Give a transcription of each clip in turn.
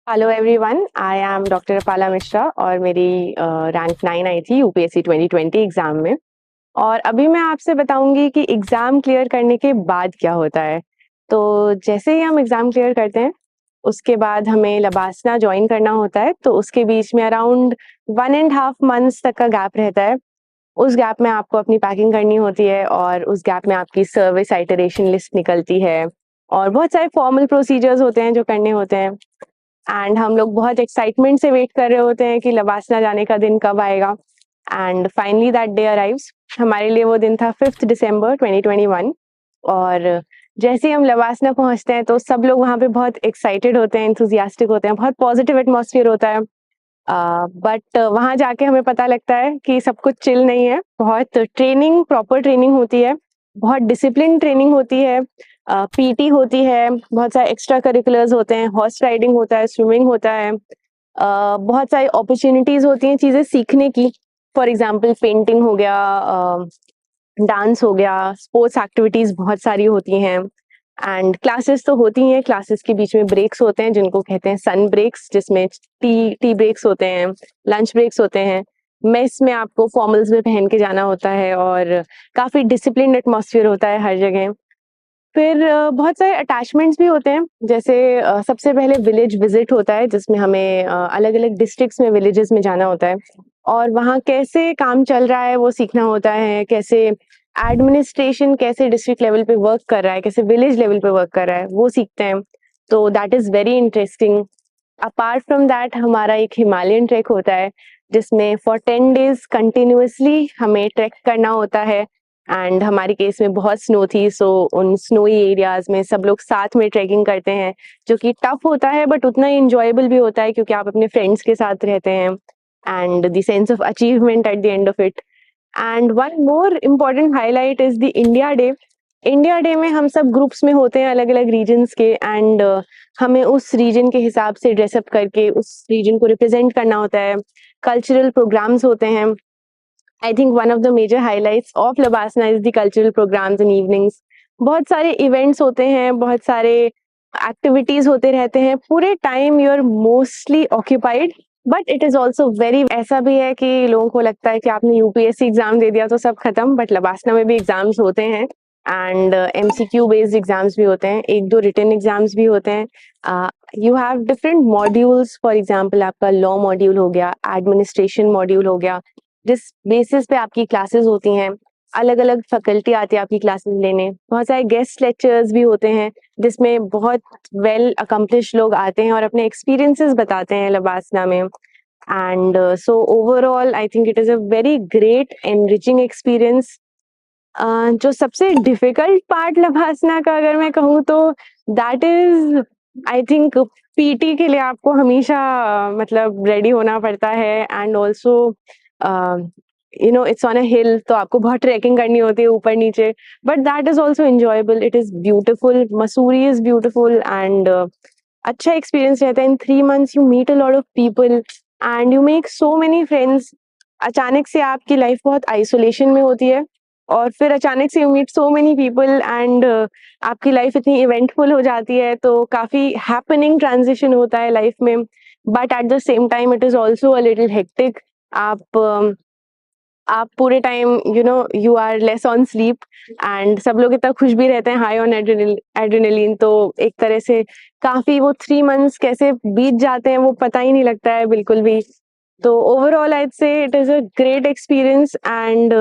Hello everyone, I am doctor Apala Mishra और मेरी rank 9 आई थी यूपीएससी 2020 एग्जाम में। और अभी मैं आपसे बताऊंगी कि एग्जाम क्लियर करने के बाद क्या होता है। तो जैसे ही हम एग्जाम क्लियर करते हैं उसके बाद हमें लबासना ज्वाइन करना होता है। तो उसके बीच में अराउंड 1.5 मंथ्स तक का गैप रहता है। उस गैप में आपको अपनी पैकिंग करनी होती है और उस गैप में आपकी सर्विस आइटरेशन लिस्ट निकलती है और बहुत सारे फॉर्मल प्रोसीजर्स होते हैं जो करने होते हैं। एंड हम लोग बहुत एक्साइटमेंट से वेट कर रहे होते हैं कि लबासना जाने का दिन कब आएगा। And finally that day arrives. हमारे लिए वो दिन था 5 दिसंबर 2021। और जैसे ही हम लबासना पहुंचते हैं तो सब लोग वहाँ पे बहुत एक्साइटेड होते हैं, इंथुजियास्टिक होते हैं, बहुत पॉजिटिव एटमॉस्फेयर होता है। बट वहाँ जाके हमें पता लगता है कि सब कुछ चिल नहीं है। बहुत ट्रेनिंग, प्रॉपर ट्रेनिंग होती है, बहुत डिसिप्लिन ट्रेनिंग होती है, पीटी होती है, बहुत सारे एक्स्ट्रा करिकुलर्स होते हैं, हॉर्स राइडिंग होता है, स्विमिंग होता है, बहुत सारी अपॉर्चुनिटीज होती हैं चीज़ें सीखने की। फॉर एग्जांपल पेंटिंग हो गया, डांस हो गया, स्पोर्ट्स एक्टिविटीज बहुत सारी होती हैं। एंड क्लासेस तो होती हैं, क्लासेस के बीच में ब्रेक्स होते हैं जिनको कहते हैं सन ब्रेक्स, जिसमें टी ब्रेक्स होते हैं, लंच ब्रेक्स होते हैं। मेस में आपको फॉर्मल्स में पहन के जाना होता है और काफ़ी डिसिप्लिन एटमॉस्फेयर होता है हर जगह। फिर बहुत सारे अटैचमेंट्स भी होते हैं, जैसे सबसे पहले विलेज विजिट होता है जिसमें हमें अलग-अलग डिस्ट्रिक्ट्स में, विलेजेस में जाना होता है और वहाँ कैसे काम चल रहा है वो सीखना होता है, कैसे एडमिनिस्ट्रेशन कैसे डिस्ट्रिक्ट लेवल पे वर्क कर रहा है, कैसे विलेज लेवल पे वर्क कर रहा है, वो सीखते हैं। तो that is very interesting. Apart from that हमारा एक हिमालयन ट्रैक होता है जिसमें फॉर 10 डेज कंटिन्यूअसली हमें ट्रैक करना होता है। एंड हमारे केस में बहुत स्नो थी, सो उन स्नोई एरियाज में सब लोग साथ में ट्रैकिंग करते हैं, जो कि टफ होता है बट उतना ही इंजॉयबल भी होता है क्योंकि आप अपने फ्रेंड्स के साथ रहते हैं and the sense of achievement at the end of it. And one more important highlight is the India day. India day में हम सब ग्रुप्स में होते हैं अलग अलग रीजन्स के, एंड हमें उस रीजन के हिसाब से ड्रेसअप करके उस रीजन को रिप्रेजेंट करना होता है। कल्चरल प्रोग्राम्स होते हैं। I think one of the major highlights of LBSNAA is the cultural programmes in evenings. बहुत सारे इवेंट्स होते हैं, बहुत सारे एक्टिविटीज होते रहते हैं, पूरे time you are mostly occupied. But it is also very, ऐसा भी है कि लोगों को लगता है कि आपने यूपीएससी एग्जाम दे दिया तो सब खत्म, बट लबासना में भी एग्जाम्स होते हैं एंड एमसीक्यू बेस्ड एग्जाम्स भी होते हैं, एक दो रिटन एग्जाम्स भी होते हैं। You have different modules, for example आपका लॉ मॉड्यूल हो गया, एडमिनिस्ट्रेशन मॉड्यूल हो गया, जिस बेसिस पे आपकी क्लासेस होती हैं। अलग अलग फैकल्टी आती है आपकी क्लासेस लेने, बहुत सारे गेस्ट लेक्चर्स भी होते हैं जिसमें बहुत वेल अकम्प्लिश लोग आते हैं और अपने एक्सपीरियंसेस बताते हैं लबासना में। And so overall I think it is a very great enriching experience. जो सबसे डिफिकल्ट पार्ट लबासना का अगर मैं कहूँ तो that is, I think, PT के लिए आपको हमेशा मतलब रेडी होना पड़ता है। And also it's on a hill, तो आपको बहुत ट्रैकिंग करनी होती है ऊपर नीचे, but that is also enjoyable. It is beautiful, Mussoorie is beautiful and अच्छा एक्सपीरियंस रहता है। In 3 months you meet a lot of people and you make so many friends. अचानक से आपकी लाइफ बहुत आइसोलेशन में होती है और फिर अचानक से you meet so many people and आपकी लाइफ इतनी इवेंटफुल हो जाती है, तो काफ़ी हैपनिंग ट्रांजिशन होता है लाइफ में। But at the same time it is also a little hectic. आप पूरे time you are less on sleep and सब लोग इतना खुश भी रहते हैं, हाई ऑन एड्रेनलिन। तो एक तरह से काफ़ी वो 3 months कैसे बीत जाते हैं वो पता ही नहीं लगता है बिल्कुल भी। तो ओवरऑल आई से it is a great experience and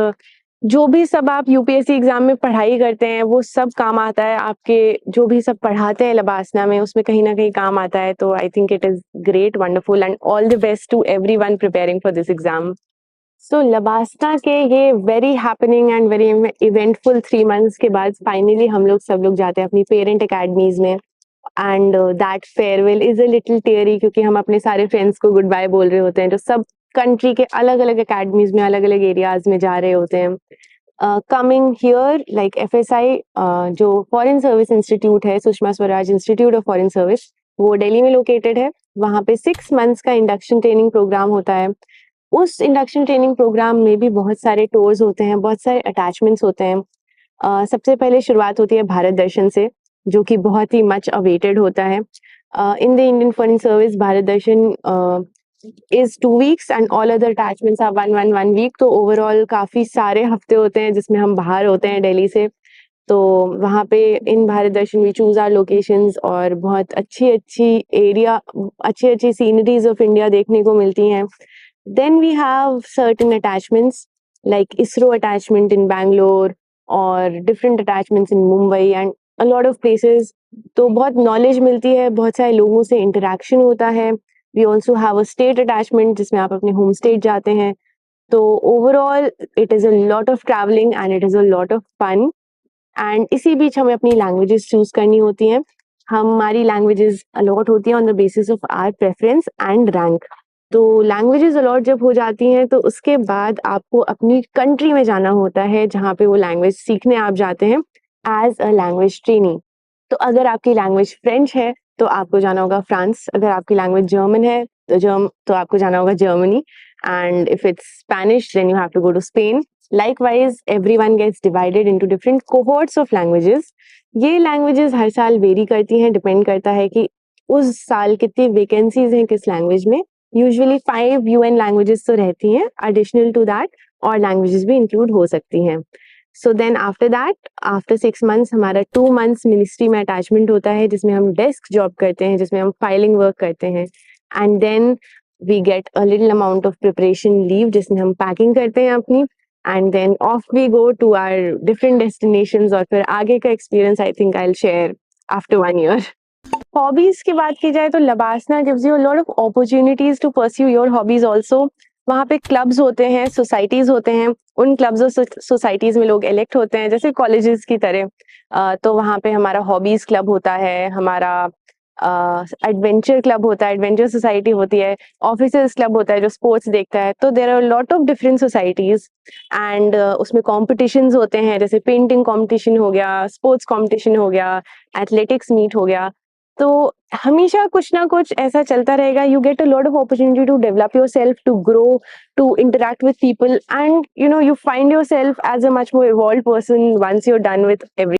जो भी सब आप यूपीएससी एग्जाम में पढ़ाई करते हैं वो सब काम आता है। आपके जो भी सब पढ़ाते हैं लबासना में उसमें कहीं ना कहीं काम आता है। तो I think it is great, wonderful and all the best to everyone preparing for this exam. So LBSNAA के ये very happening and very eventful 3 months के बाद फाइनली हम लोग सब लोग जाते हैं अपनी पेरेंट अकेडमीज में। And that farewell is a little teary क्योंकि हम अपने सारे फ्रेंड्स को गुड बाय बोल रहे होते हैं जो सब कंट्री के अलग अलग अकेडमीज में, अलग अलग एरियाज में जा रहे होते हैं। कमिंग हियर लाइक एफएसआई, जो फॉरेन सर्विस इंस्टीट्यूट है, Sushma Swaraj institute of foreign service, वो दिल्ली में लोकेटेड है। वहाँ पे 6 months का इंडक्शन ट्रेनिंग प्रोग्राम होता है। उस इंडक्शन ट्रेनिंग प्रोग्राम में भी बहुत सारे टूर्स होते हैं, बहुत सारे अटैचमेंट्स होते हैं। सबसे पहले शुरुआत होती है भारत दर्शन से, जो कि बहुत ही मच अवेटेड होता है। In the Indian Foreign Service, Bharat Darshan is 2 weeks and all other attachments are 1 week. तो ओवरऑल काफ़ी सारे हफ्ते होते हैं जिसमें हम बाहर होते हैं दिल्ली से। तो वहाँ पे इन भारत दर्शन वी चूज़ आवर लोकेशंस और बहुत अच्छी-अच्छी एरिया, अच्छी-अच्छी सीनरीज़ ऑफ इंडिया देखने को मिलती हैं। Then we have certain attachments like ISRO attachment in Bangalore और different attachments in Mumbai and a lot of places. तो बहुत knowledge मिलती है, बहुत सारे लोगों से interaction होता है। We also have a state attachment जिसमें आप अपने home state जाते हैं। तो overall it is a lot of traveling and it is a lot of fun. And इसी बीच हमें अपनी लैंग्वेजेस चूज करनी होती हैं। हमारी लैंग्वेजेस अलॉट होती हैं on the basis of our preference and rank. तो लैंग्वेजेस अलॉट जब हो जाती हैं तो उसके बाद आपको अपनी कंट्री में जाना होता है जहाँ पे वो लैंग्वेज सीखने आप जाते हैं एज अ लैंग्वेज ट्रेनी। तो अगर आपकी लैंग्वेज फ्रेंच है तो आपको जाना होगा फ्रांस, अगर आपकी लैंग्वेज जर्मन है तो आपको जाना होगा Germany, and if it's Spanish then you have to go to Spain. Likewise, everyone gets divided into different cohorts of languages. ये languages हर साल vary करती हैं, depend करता है कि उस साल कितनी vacancies हैं किस language में। Usually 5 UN languages तो रहती हैं, additional to that और languages भी include हो सकती हैं। So then after that, after 6 months हमारा 2 months ministry में attachment होता है जिसमें हम desk job करते हैं, जिसमें हम filing work करते हैं, and then we get a little amount of preparation leave जिसमें हम packing करते हैं अपनी, and then off we go to our different destinations और फिर आगे का experience I think I'll share after 1 year. Hobbies की बात की जाए तो LBSNAA gives you a lot of opportunities to pursue your hobbies also. वहाँ पे क्लब्स होते हैं, सोसाइटीज होते हैं, उन क्लब्स और सोसाइटीज में लोग इलेक्ट होते हैं जैसे कॉलेजेस की तरह। तो वहाँ पे हमारा हॉबीज क्लब होता है, हमारा एडवेंचर क्लब होता है, एडवेंचर सोसाइटी होती है, ऑफिसर्स क्लब होता है जो स्पोर्ट्स देखता है। तो there are lot of different societies and उसमें कॉम्पिटिशन्स होते हैं, जैसे पेंटिंग कॉम्पिटिशन हो गया, स्पोर्ट्स कॉम्पिटिशन हो गया, एथलेटिक्स मीट हो गया। तो हमेशा कुछ ना कुछ ऐसा चलता रहेगा। You get a lot of opportunity to develop your self, to grow, to interact with people, and you find your self as a much more evolve person once you are done with every